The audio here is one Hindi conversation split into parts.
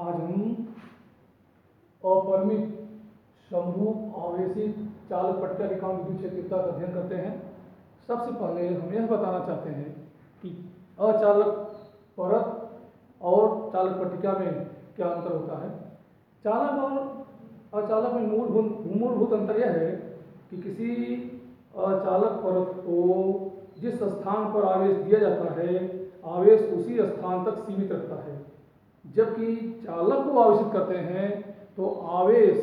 आज हम अपरिमित समरूप आवेशित चालक पट्टिका के काम विद्युत क्षेत्रता का अध्ययन करते हैं। सबसे पहले हम यह बताना चाहते हैं कि अचालक परत और चालक पट्टिका में क्या अंतर होता है। चालक और अचालक में मूलभूत अंतर यह है कि किसी अचालक परत को जिस स्थान पर आवेश दिया जाता है, आवेश उसी स्थान तक सीमित रहता है, जबकि चालक को आवेशित करते हैं तो आवेश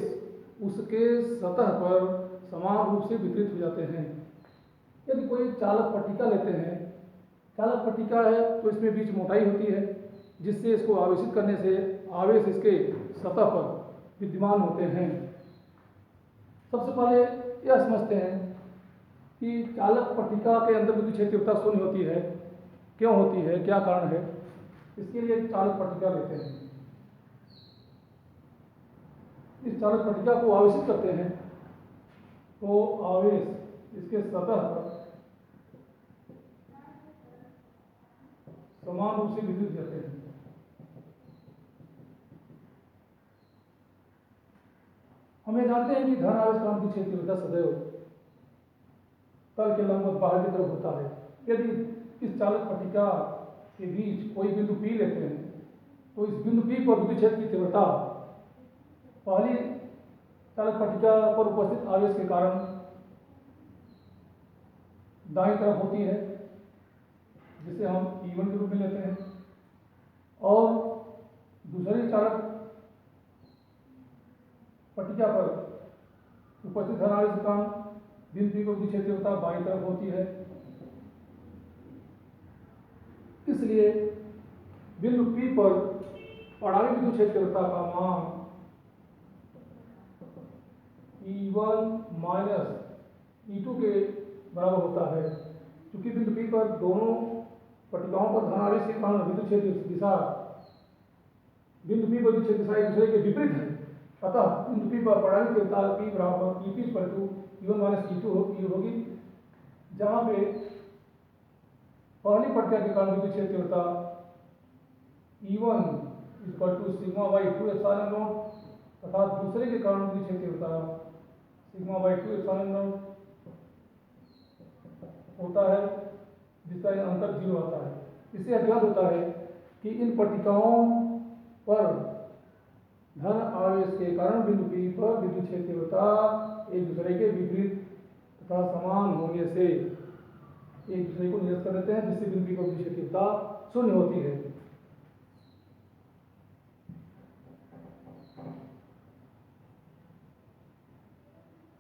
उसके सतह पर समान रूप से वितरित हो जाते हैं। यदि कोई चालक पट्टिका लेते हैं, चालक पट्टिका है तो इसमें बीच मोटाई होती है, जिससे इसको आवेशित करने से आवेश इसके सतह पर विद्यमान होते हैं। सबसे पहले यह समझते हैं कि चालक पट्टिका के अंदर विद्युत क्षेत्रता शून्य होती है। क्यों होती है, क्या कारण है? इसके लिए चालक पट्टिका लेते हैं। इस चालक पट्टिका को आवेशित करते हैं तो आवेश इसके सतह पर समान रूप से वितरित जाते हैं। हम ये जानते हैं कि धन आवेश का विद्युत क्षेत्रता सदैव तल के लंबवत बाहर की तरफ होता है। यदि इस चालक पट्टिका के बीच कोई बिंदु P लेते हैं तो इस बिंदु P पर विद्युत क्षेत्र की तीव्रता पहली चालक पट्टिका पर उपस्थित आवेश के कारण दाईं तरफ होती है, जिसे हम E1 के रूप में लेते हैं, और दूसरी चालक पट्टिका पर उपस्थित धन आवेश के कारण बिंदु P पर विद्युत क्षेत्र तीव्रता बाईं तरफ होती है। इसलिए बिंदु P पर परावर्तित विद्युत क्षेत्र तीव्रता का मान E1 माइनस E2 के बराबर होता है। क्योंकि बिंदु P पर दोनों पट्टिकाओं पर धन आवेश के कारण विद्युत क्षेत्र दिशा बिंदु P पर विद्युत क्षेत्र दिशा एक दूसरे के विपरीत है। अतः बिंदु P पर परावर्तित तीव्रता P बराबर EP E1 माइनस E2 होगी, जहाँ पे पहली पट्टिका के कारण विद्युत क्षेत्र तीव्रता E1 sigma by 2 epsilon not तथा दूसरे के कारण विद्युत क्षेत्र तीव्रता सिग्मा बाई 2 एप्सिलॉन नॉट होता है, जिसका अंतर 0 आता है। इससे अज्ञात होता है कि इन पट्टिकाओं पर धन आवेश के कारण बिंदु P पर विद्युत क्षेत्र तीव्रता एक दूसरे के विपरीत तथा समान होने से एक दूसरे को निरस्त कर देते हैं, जिससे बिंदु P पर विद्युत क्षेत्र तीव्रता शून्य होती है।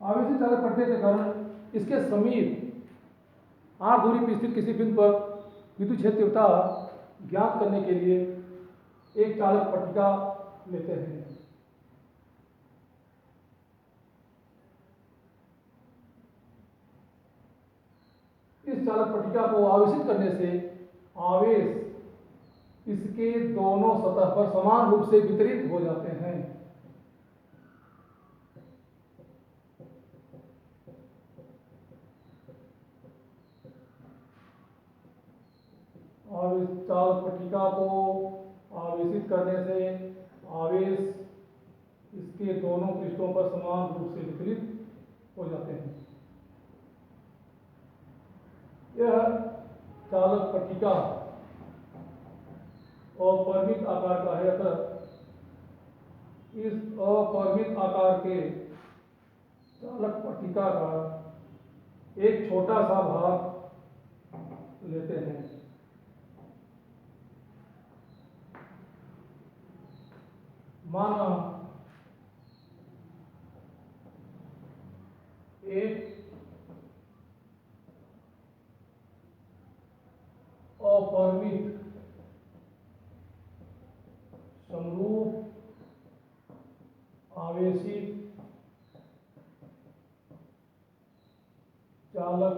आवेशित चालक पट्टिका के कारण इसके समीप r दूरी पर स्थित किसी बिंदु पर विद्युत क्षेत्र तीव्रता ज्ञात करने के लिए एक चालक पट्टिका लेते हैं। इस चालक पट्टिका को आवेशित करने से आवेश इसके दोनों सतह पर समान रूप से वितरित हो जाते हैं। और इस चालक पट्टिका को आवेशित करने से आवेश इसके दोनों पृष्ठों पर समान रूप से वितरित हो जाते हैं। यह चालक पट्टिका अपरिमित आकार का है, अतः इस अपरिमित आकार के चालक पट्टिका का एक छोटा सा भाग लेते हैं। माना एक अपरिमित समरूप आवेशित चालक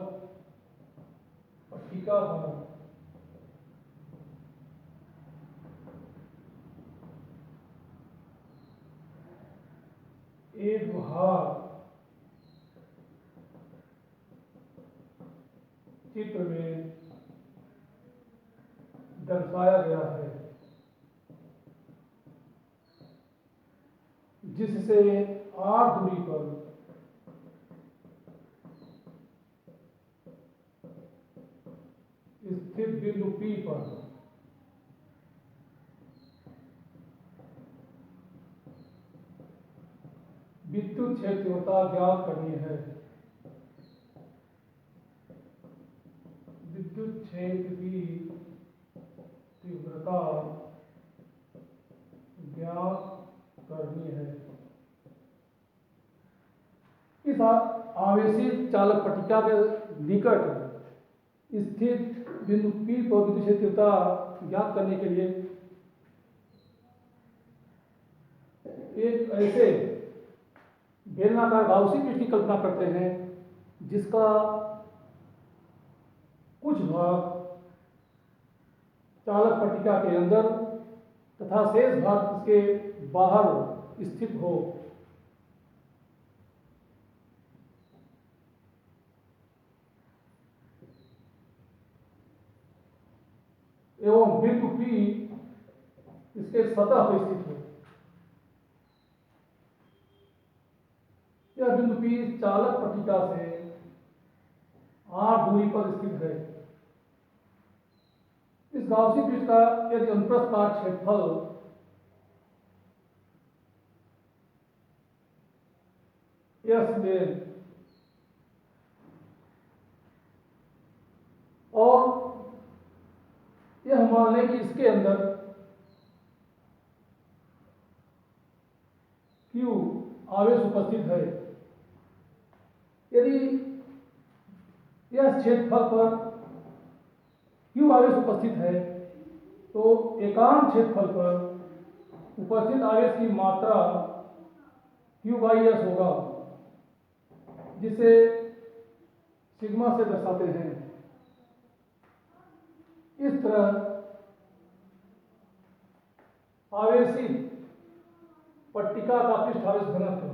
पट्टिका पर एक भाग चित्र में दर्शाया गया है। जिससे r दूरी पर स्थित बिंदु P पर विद्युत क्षेत्र तीव्रता ज्ञात करनी है। विद्युत क्षेत्र की तीव्रता ज्ञात करनी है। इस आवेशित चालक पट्टिका के निकट स्थित बिंदु P पर विद्युत क्षेत्र तीव्रता ज्ञात करने के लिए एक ऐसे बेलनाकार गाउसी पृष्ठ की कल्पना करते हैं जिसका कुछ भाग चालक पट्टिका के अंदर तथा शेष भाग इसके बाहर स्थित हो। एवं बिंदु P इसके सतह पर स्थित हो। यह बिंदु P चालक पट्टिका से r दूरी पर स्थित है। इस गाउसी पृष्ठ का यदि अनुप्रस्थ काट क्षेत्रफल S में और यह मान लें कि इसके अंदर Q आवेश उपस्थित है। यदि यह क्षेत्रफल पर Q आवेश उपस्थित है तो एकांक क्षेत्रफल पर उपस्थित आवेश की मात्रा Q/S होगा, जिसे सिग्मा से दर्शाते हैं। इस तरह आवेशित पट्टिका का पृष्ठ आवेश घनत्व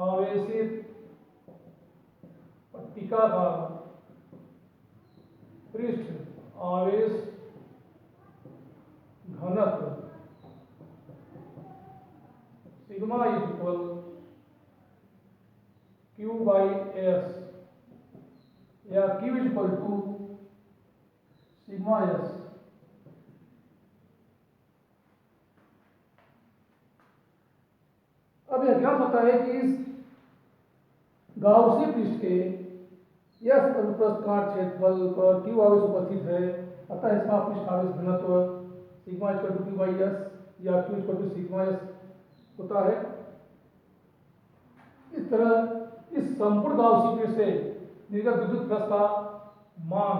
आवेशित पट्टिका का पृष्ठ आवेश घनत्व सिग्मा इक्वल Q/S या Q equal to sigma S। अब यह ज्ञात होता है कि इस गाउसी पृष्ठ के S अनुप्रस्थ काट क्षेत्रफल पर Q आवेश उपस्थित है, अतः इसका पृष्ठ आवेश घनत्व सिग्मा इक्वल टू Q/S या Q equal to sigma S होता है। इस तरह इस संपूर्ण गाउसी पृष्ठ से निर्गत विद्युत फ्लक्स का मान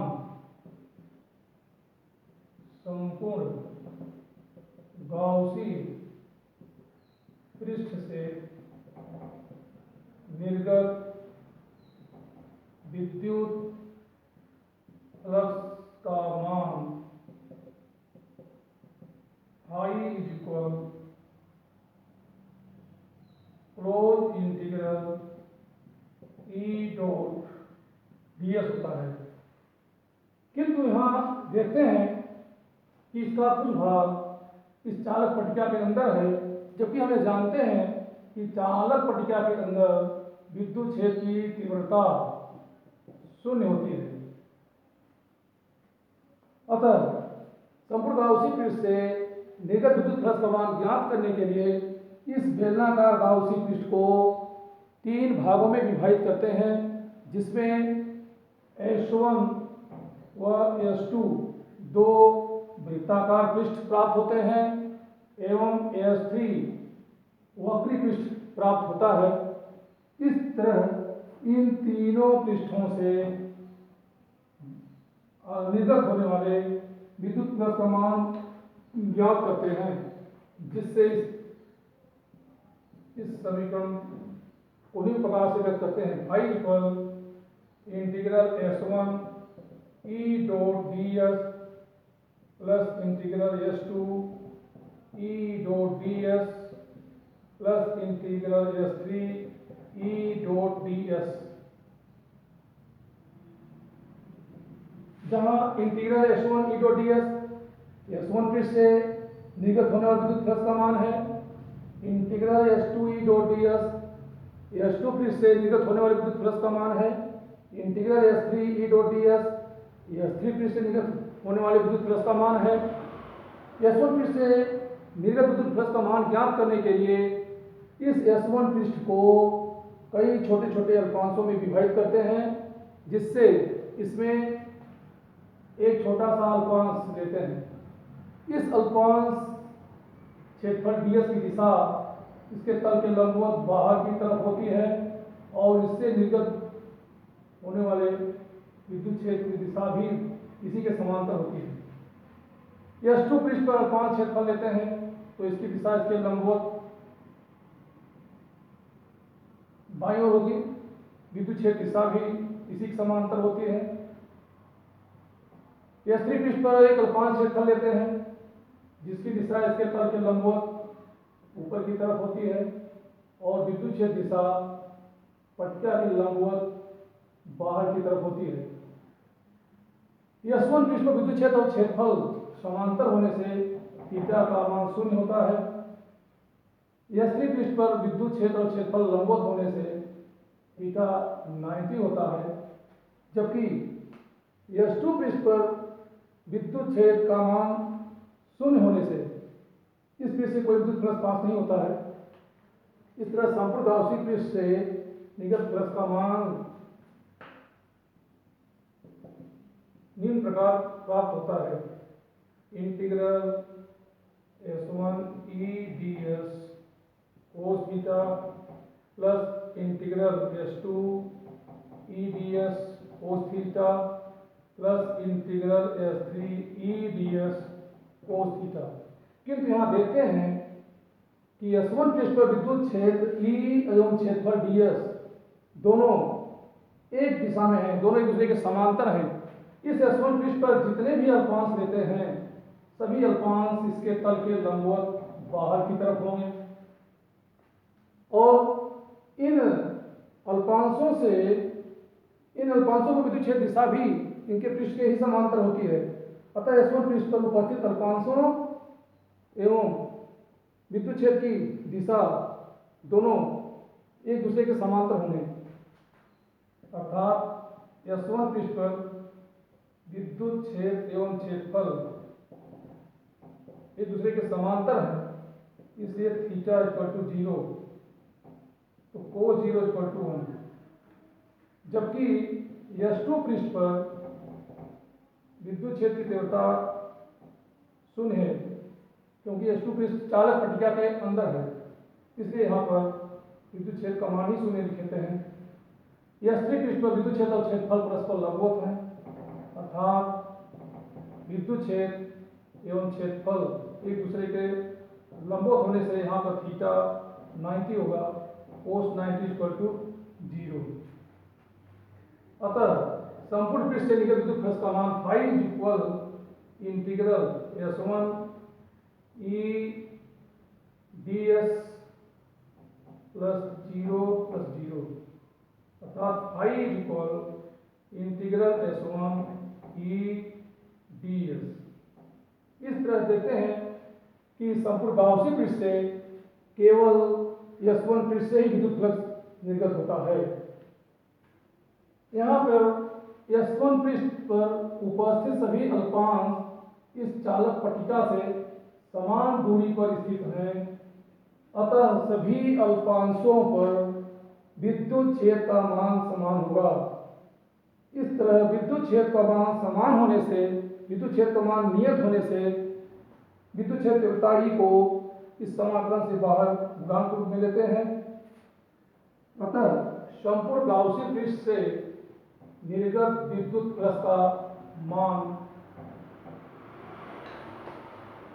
संपूर्ण गाउसी पृष्ठ से निर्गत विद्युत फ्लक्स का मान I equal close integral E dot ds होता है। किंतु यहाँ देखते हैं कि इसका कुछ भाग इस चालक पट्टिका के अंदर है, जबकि हमें जानते हैं कि चालक पट्टिका के अंदर विद्युत क्षेत्र की तीव्रता शून्य होती है। अतः संपूर्ण गाउसी पृष्ठ से निर्गत विद्युत फ्लक्स का मान ज्ञात करने के लिए इस बेलनाकार गाउसी पृष्ठ को 3 भागों में विभाजित करते हैं, जिसमें S1 व S2 दो वृत्ताकार पृष्ठ प्राप्त होते हैं एवं S3 वक्री पृष्ठ प्राप्त होता है। इस तरह इन तीनों पृष्ठों से निर्गत होने वाले विद्युत फ्लक्स का मान ज्ञात करते हैं, जिससे इस समीकरण को उन्हीं प्रकार से व्यक्त करते हैं। I equal integral S1 E dot ds plus integral S2 E dot ds plus integral S3 E dot ds, जहाँ integral S1 E dot ds S1 पृष्ठ से निर्गत होने वाले विद्युत फ्लक्स का मान है integral S2E dot ds। S2 पृष्ठ से निर्गत होने वाले विद्युत फ्लक्स का मान है integral S3E dot ds। S3 पृष्ठ से निर्गत होने वाले विद्युत फ्लक्स का मान है। S1 पृष्ठ से निर्गत विद्युत फ्लक्स का मान ज्ञात करने के लिए इस S1 पृष्ठ को कई छोटे छोटे अल्पांशों में विभाजित करते हैं, जिससे इसमें एक छोटा सा अल्पांश लेते हैं। इस अल्पांश क्षेत्रफल ds की दिशा इसके तल के लंबवत बाहर की तरफ होती है और इससे निर्गत होने वाले विद्युत क्षेत्र की दिशा भी इसी के समांतर होती है। S2 पृष्ठ पर अल्पांश क्षेत्रफल लेते हैं तो इसकी दिशा इसके लंबवत बाईं ओर होगी, विद्युत क्षेत्र दिशा भी इसी के समांतर होती है। S3 पृष्ठ पर एक अल्पांश क्षेत्रफल लेते हैं जिसकी दिशा इसके तल के लंबवत ऊपर की तरफ होती है और विद्युत क्षेत्र दिशा पट्टिका के लंबवत बाहर की तरफ होती है। S1 पृष्ठ पर विद्युत क्षेत्र और क्षेत्रफल समांतर होने से थीटा का मान 0 होता है। S3 पृष्ठ पर विद्युत क्षेत्र और क्षेत्रफल लंबवत होने से थीटा 90 होता है, जबकि S2 पृष्ठ पर विद्युत क्षेत्र का मान 0 होने से इस पृष्ठ से कोई विद्युत फ्लक्स पास नहीं होता है। इस तरह संपूर्ण गाउसी पृष्ठ से निर्गत फ्लक्स का मान निम्न प्रकार प्राप्त होता है integral S1E ds cos theta plus integral S2E ds cos theta plus integral S3E ds cos theta. किंतु यहाँ देखते हैं कि S1 पृष्ठ पर विद्युत क्षेत्र E एवं क्षेत्रफल ds दोनों एक दिशा में हैं, दोनों एक दूसरे के समांतर हैं। इस S1 पृष्ठ पर जितने भी अल्पांश लेते हैं सभी अल्पांश इसके तल के लंबवत बाहर की तरफ होंगे और इन अल्पांशों को विद्युत क्षेत्र दिशा भी इनके पृष्ठ के ही समांतर होती है। अतः S1 पृष्ठ पर उपस्थित अल्पांशों एवं विद्युत क्षेत्र की दिशा दोनों एक दूसरे के समांतर होंगे, अर्थात S1 पृष्ठ पर विद्युत क्षेत्र एवं क्षेत्रफल एक दूसरे के समांतर है, इसलिए थीटा इक्वल टू 0, तो cos 0 इक्वल टू 1। जबकि S2 पृष्ठ पर विद्युत क्षेत्र की तीव्रता 0 है, क्योंकि S2 पृष्ठ चालक पट्टिका के अंदर है, इसलिए यहाँ पर विद्युत क्षेत्र का मान ही 0 लिखते हैं। S3 पृष्ठ पर विद्युत क्षेत्र और क्षेत्रफल परस्पर लंबवत हैं, अर्थात विद्युत क्षेत्र एवं क्षेत्रफल एक दूसरे के लंबवत होने से यहाँ पर थीटा 90 होगा, cos 90 इक्वल टू 0। अतः संपूर्ण पृष्ठ से निर्गत विद्युत फ्लक्स का मान phi equal integral S1E ds plus 0 plus 0, अर्थात phi equal integral S1E ds। इस तरह देखते हैं कि संपूर्ण गाउसी पृष्ठ से केवल S1 पृष्ठ से ही विद्युत फ्लक्स निर्गत होता है। यहाँ पर S1 पृष्ठ पर उपस्थित सभी अल्पांश इस चालक पट्टिका से समान दूरी पर स्थित हैं, अतः सभी अल्पांशों पर विद्युत क्षेत्र का मान समान होगा। इस तरह विद्युत क्षेत्र का मान समान होने से, विद्युत क्षेत्र का मान नियत होने से विद्युत क्षेत्र तीव्रता E को इस समाकलन से बाहर गुणांक रूप में लेते हैं। अतः संपूर्ण गाउसी पृष्ठ से निर्गत विद्युत फ्लक्स का मान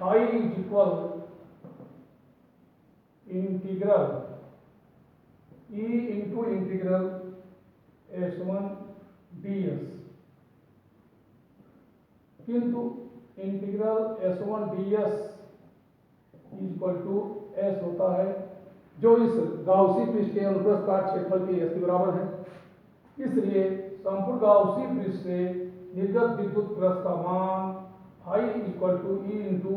phi equal integral E into integral S1 ds, किंतु integral S1 ds equal to S होता है, जो इस गाउसी पृष्ठ के अनुप्रस्थ काट क्षेत्रफल के S के बराबर है। इसलिए संपूर्ण गाउसी पृष्ठ से निर्गत विद्युत फ्लक्स का मान phi equal to E into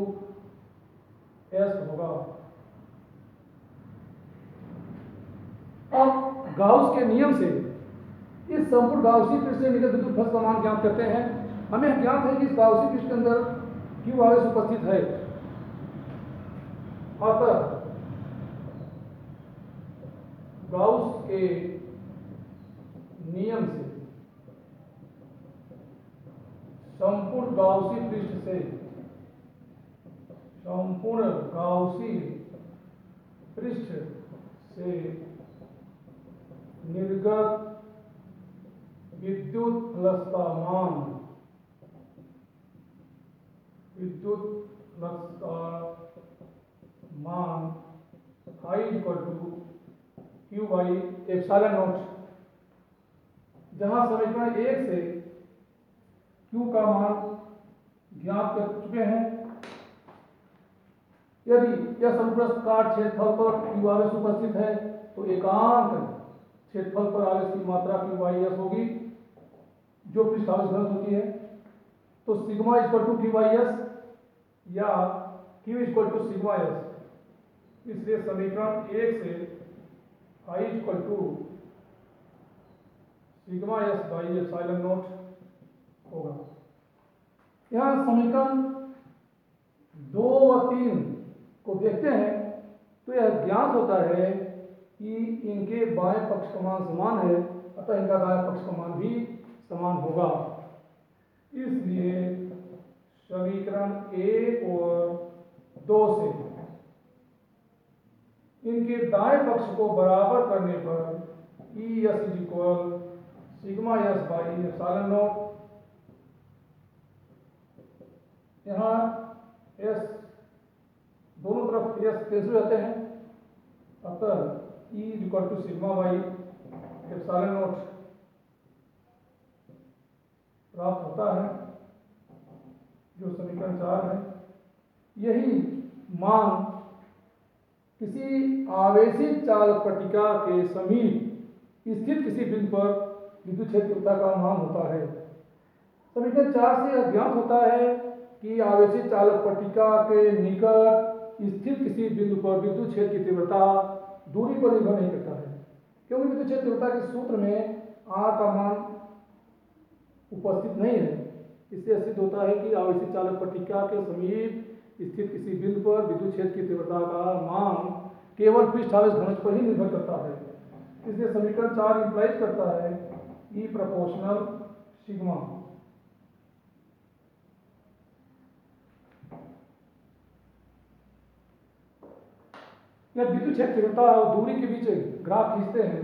S होगा। अब गाउस के नियम से इस संपूर्ण गाउसी पृष्ठ से निकट विद्युत फ्लक्स का मान ज्ञात करते हैं। हमें ज्ञात है कि इस गाउसी पृष्ठ के अंदर क्यू आवेश उपस्थित है, अतः गाउस के नियम से संपूर्ण गाउसी पृष्ठ से निर्गत विद्युत फ्लक्स का मान I equal to Q by epsilon naught, जहां समीकरण 1 से Q का मान ज्ञात कर चुके हैं। यदि यह संपूर्ण काट क्षेत्रफल पर Q आवेश उपस्थित है तो एकांक क्षेत्रफल पर आवेश की मात्रा Q बाई एस होगी, जो पृष्ठ आवेश घनत्व होती है। तो sigma equal to Q by S या Q equal to sigma S. इसलिए समीकरण 1 से I equal to sigma S by epsilon naught होगा। यहाँ समीकरण 2 और 3 को देखते हैं तो यह ज्ञात होता है कि इनके बाएं पक्ष का मान समान है, अतः इनका दाएं पक्ष का मान भी समान होगा। इसलिए समीकरण 1 और 2 से इनके दाएं पक्ष को बराबर करने पर E S is equal sigma S by epsilon naught. यहाँ एस दोनों तरफ एस कैंसिल हो जाते हैं, अतः E is equal to sigma by epsilon naught प्राप्त होता है, जो समीकरण 4 है। यही मान किसी आवेशित चालक पट्टिका के समीप स्थित किसी बिंदु पर विद्युत क्षेत्रता का मान होता है। समीकरण 4 से यह ज्ञात होता है कि आवेशित चालक पट्टिका के निकट स्थित किसी बिंदु पर विद्युत क्षेत्र की तीव्रता दूरी पर निर्भर नहीं करता है, क्योंकि विद्युत क्षेत्र तीव्रता के सूत्र में R का मान उपस्थित नहीं है। इससे सिद्ध होता है कि आवेशित चालक पट्टिका के समीप स्थित किसी बिंदु पर विद्युत क्षेत्र की तीव्रता का मान केवल पृष्ठ आवेश घनत्व पर ही निर्भर करता है। इसलिए समीकरण 4 इंप्लाइज करता है E प्रोपोर्शनल सिग्मा। यह विद्युत क्षेत्र तीव्रता और दूरी के बीच ग्राफ खींचते हैं।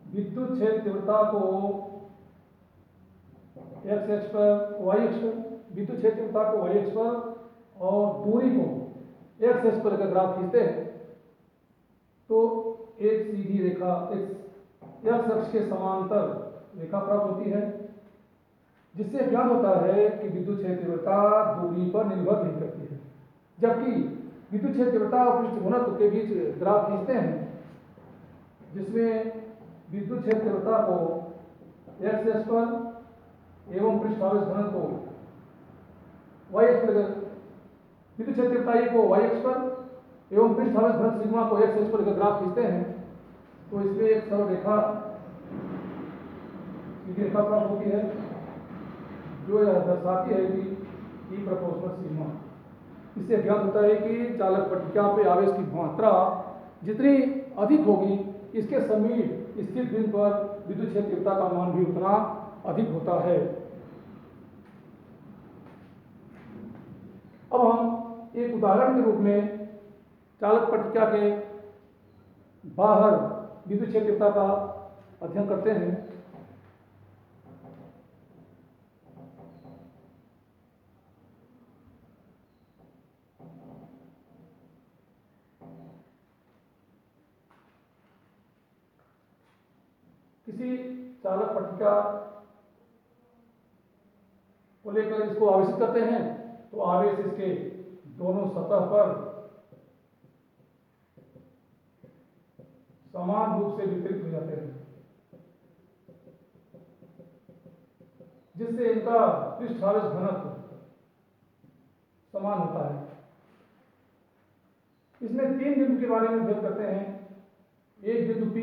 विद्युत क्षेत्र तीव्रता को x अक्ष पर, y अक्ष पर, विद्युत क्षेत्र तीव्रता को y अक्ष पर और दूरी को x अक्ष पर ग्राफ खींचते हैं तो एक सीधी रेखा x अक्ष के समांतर रेखा प्राप्त होती है, जिससे ज्ञात होता है कि विद्युत क्षेत्र तीव्रता दूरी पर निर्भर नहीं करती है। जबकि विद्युत क्षेत्र तीव्रता और पृष्ठ घनत्व के बीच ग्राफ खींचते हैं, जिसमें विद्युत क्षेत्र तीव्रता को x अक्ष पर एवं पृष्ठ आवेश घनत्व को y अक्ष पर, विद्युत क्षेत्र तीव्रता को y अक्ष पर एवं पृष्ठ आवेश घनत्व सिग्मा को x अक्ष पर ग्राफ खींचते हैं तो इसमें एक सरल रेखा सीधी रेखा प्राप्त होती है, जो यह दर्शाती है कि E प्रोपोर्शनल सिग्मा। इससे ज्ञात होता है कि चालक पट्टिका पे आवेश की मात्रा जितनी अधिक होगी, इसके समीप स्थित बिंदु पर विद्युत क्षेत्र तीव्रता का मान भी उतना अधिक होता है। अब हम एक उदाहरण के रूप में चालक पट्टिका के बाहर विद्युत क्षेत्र तीव्रता का अध्ययन करते हैं। किसी चालक पट्टिका को लेकर इसको आवेशित करते हैं तो आवेश इसके दोनों सतह पर समान रूप से वितरित हो जाते हैं, जिससे इनका पृष्ठ आवेश घनत्व समान होता है। इसमें तीन बिंदु के बारे में अध्ययन करते हैं। एक बिंदु P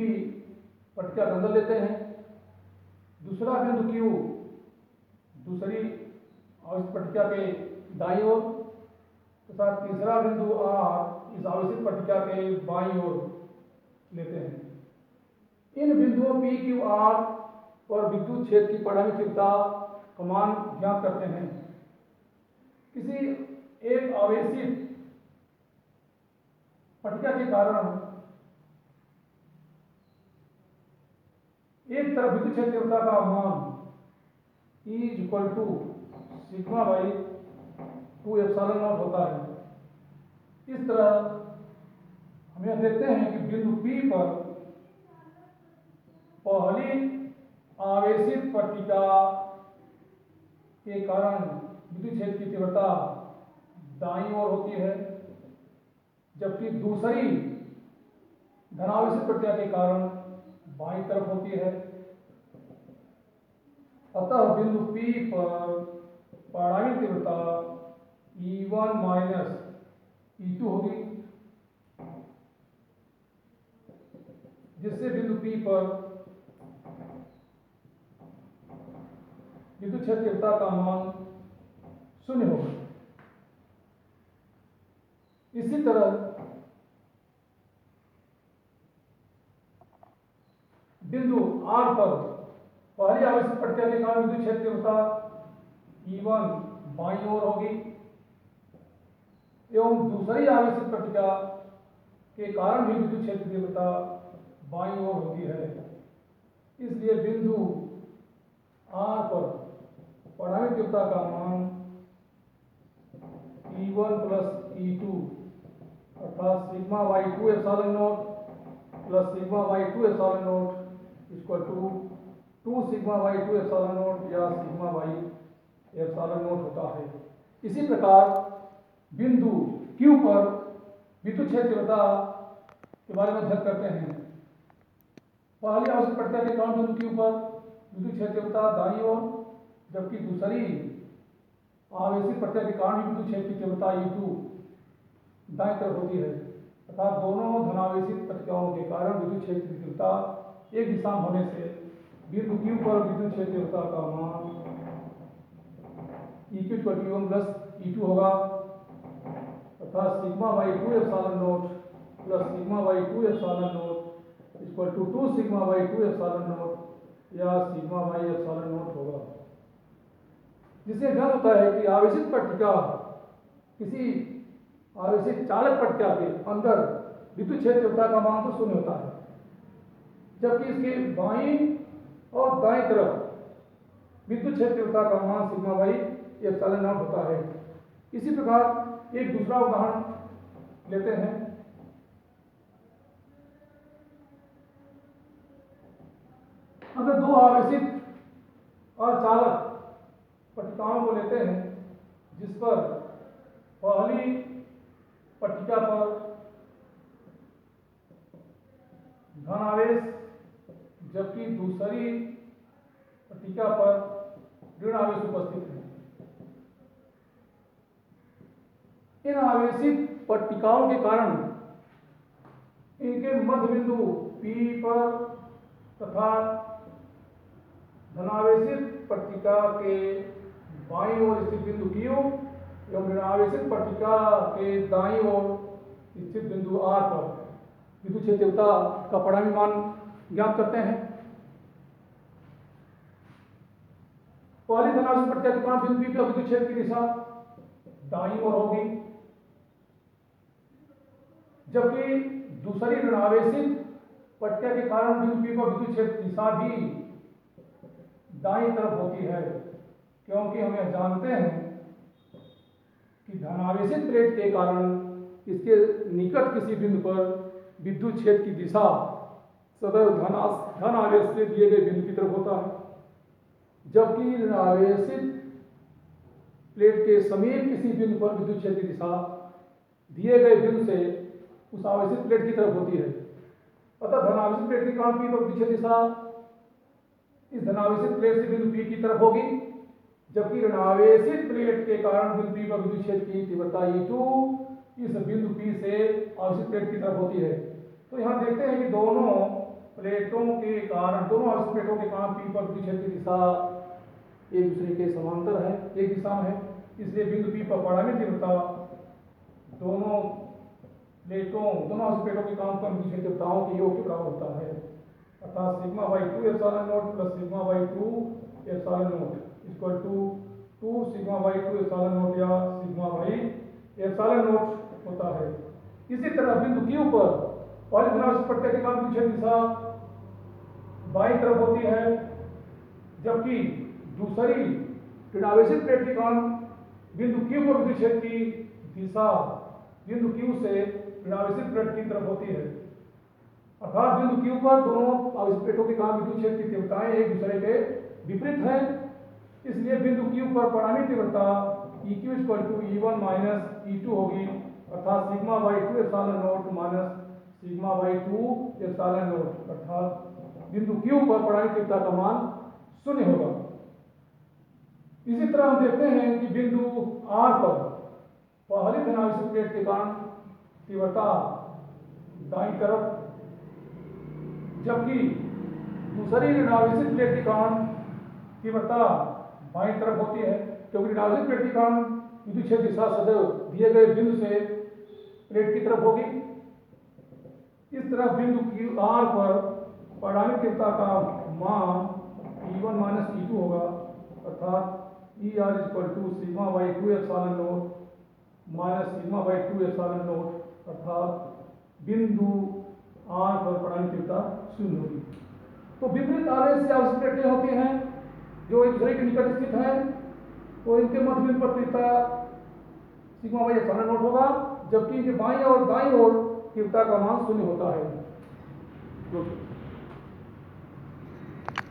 पट्टिका के अंदर लेते हैं, दूसरा बिंदु Q दूसरी आवेशित पट्टिका के दाईं ओर तथा तीसरा बिंदु R इस आवेशित पट्टिका के बाईं ओर लेते हैं। इन बिंदुओं P, Q, R पर विद्युत क्षेत्र की परिणामी तीव्रता का मान ज्ञात करते हैं। किसी एक आवेशित पट्टिका के कारण एक तरफ विद्युत क्षेत्र तीव्रता का मान E = sigma by 2 epsilon naught होता है। इस तरह हम यह देखते हैं कि बिंदु P पर पहली आवेशित पट्टिका के कारण विद्युत क्षेत्र की तीव्रता दाईं ओर होती है, जबकि दूसरी धनावेशित पट्टिका के कारण बाईं तरफ होती है। अतः बिंदु P पर परिणामी तीव्रता E1 माइनस E2 होगी, जिससे बिंदु P पर विद्युत क्षेत्र तीव्रता का मान 0 होगा। इसी तरह बिंदु R पर पहली आवेशित पट्टिका के कारण विद्युत क्षेत्र तीव्रता E1 बाईं ओर होगी एवं दूसरी आवेशित पट्टिका के कारण भी विद्युत क्षेत्र तीव्रता बाईं ओर होती है। इसलिए बिंदु R पर परिणामी तीव्रता का मान E1 प्लस E2 अर्थात sigma by 2 epsilon naught plus sigma by 2 epsilon naught equal to 2 sigma by 2 epsilon naught या सिग्मा बाई एप्सिलॉन नॉट होता है। इसी प्रकार बिंदु Q पर विद्युत क्षेत्र तीव्रता के बारे में अध्ययन करते हैं। पहली आवेशित पट्टिका के कारण बिंदु Q पर विद्युत क्षेत्र तीव्रता दाईं ओर, जबकि दूसरी आवेशित पट्टिका के कारण विद्युत क्षेत्र की तीव्रता E2 दाईं तरफ होती है। अर्थात दोनों धनावेशित पट्टिकाओं के कारण विद्युत क्षेत्र की तीव्रता एक दिशा में होने से बिंदु Q पर विद्युत क्षेत्र तीव्रता का मान E1 प्लस E2 होगा अर्थात sigma by 2 epsilon naught plus sigma by 2 epsilon naught equal to 2 sigma by 2 epsilon naught या सिग्मा बाई एप्सिलॉन नॉट होगा। जिससे ज्ञात होता है कि आवेशित पट्टिका किसी आवेशित चालक पट्टिका के अंदर विद्युत क्षेत्र तीव्रता का मान तो 0 होता है, जबकि इसके बाईं और दाईं तरफ विद्युत क्षेत्र तीव्रता का मान सिग्मा बाई एप्सिलॉन नॉट होता है। इसी प्रकार एक दूसरा उदाहरण लेते हैं। अगर दो आवेशित अचालक पट्टिकाओं को लेते हैं, जिस पर पहली पट्टिका पर धन आवेश जबकि दूसरी पट्टिका पर ऋण आवेश उपस्थित है। इन आवेशित पट्टिकाओं के कारण इनके मध्य बिंदु P पर तथा धनावेशित पट्टिका के बाईं ओर स्थित बिंदु Q एवं ऋणावेशित पट्टिका के दाईं ओर स्थित बिंदु R पर विद्युत क्षेत्र तीव्रता का परिणामी मान ज्ञात करते हैं। पहली धनावेशित पट्टिका के कारण बिंदु P पर विद्युत क्षेत्र की दिशा दाईं ओर होगी, जबकि दूसरी ऋणावेशित पट्टिका के कारण बिंदु P पर विद्युत क्षेत्र दिशा भी दाईं तरफ होती है, क्योंकि हम यह जानते हैं कि धनावेशित प्लेट के कारण इसके निकट किसी बिंदु पर विद्युत क्षेत्र की दिशा सदैव धन आवेश से दिए गए बिंदु की तरफ होता है, जबकि ऋणावेशित प्लेट के समीप किसी बिंदु पर विद्युत क्षेत्र की दिशा दिए गए बिंदु से उस आवेशित प्लेट की तरफ होती है। अतः धनावेशित प्लेट के कारण P पर विद्युत क्षेत्र दिशा इस धनावेशित प्लेट से बिंदु P की तरफ होगी, जबकि ऋणावेशित प्लेट के कारण बिंदु P पर विद्युत क्षेत्र की तीव्रता E2 इस बिंदु P से आवेशित प्लेट की तरफ होती है। तो यहाँ देखते हैं कि दोनों प्लेटों के कारण, दोनों आवेशित प्लेटों के कारण P पर विद्युत क्षेत्र की दिशा एक दूसरे के समांतर है, एक दिशा में है। इसलिए बिंदु P पर परिणामी तीव्रता दोनों आवेशित प्लेटों के कारण उत्पन्न विद्युत क्षेत्र तीव्रताओं के योग के बराबर होता है। अर्थात sigma by 2 epsilon naught plus sigma by 2 epsilon naught equal to 2 sigma by 2 epsilon naught या सिग्मा बाई एप्सिलॉन नॉट होता है। इसी तरह बिंदु Q पर पहली धनावेशित प्रत्येक के कारण विद्युत दिशा बाईं तरफ होती है, जबकि दूसरी ऋणावेशित प्लेट के कारण बिंदु Q पर विद्युत क्षेत्र की दिशा बिंदु Q से ऋणावेशित प्लेट की तरफ होती है। अर्थात बिंदु Q पर दोनों आवेशित प्लेटों के कारण विद्युत क्षेत्र की तीव्रताएं एक दूसरे के विपरीत हैं। इसलिए बिंदु Q पर परिणामी तीव्रता EQ E1 माइनस E2 होगी, अर्थात sigma by 2 epsilon naught minus sigma by 2 epsilon naught, अर्थात बिंदु Q पर परिणामी तीव्रता का मान 0 होगा। इसी तरह हम देखते हैं कि बिंदु R पर पहली धनावेशित प्लेट के कारण तीव्रता दाईं तरफ, जबकि दूसरी ऋणावेशित प्लेट के कारण तीव्रता बाईं तरफ होती है, क्योंकि ऋणावेशित प्लेट के कारण विद्युत क्षेत्र दिशा सदैव दिए गए बिंदु से प्लेट की तरफ होगी। इस तरह बिंदु R पर परिणामी तीव्रता का मान E1 माइनस E2 होगा, अर्थात ER equal to sigma by 2 epsilon naught minus sigma by 2 epsilon naught, अर्थात बिंदु R पर परिणामी तीव्रता 0 होगी। तो विपरीत आवेश से आवेशित प्लेटें होती हैं जो एक दूसरे के निकट स्थित हैं, तो इनके मध्य में पर तीव्रता सिग्मा बाई एप्सिलॉन नॉट होगा, जबकि इनके बाईं और दाईं ओर तीव्रता का मान 0 होता है।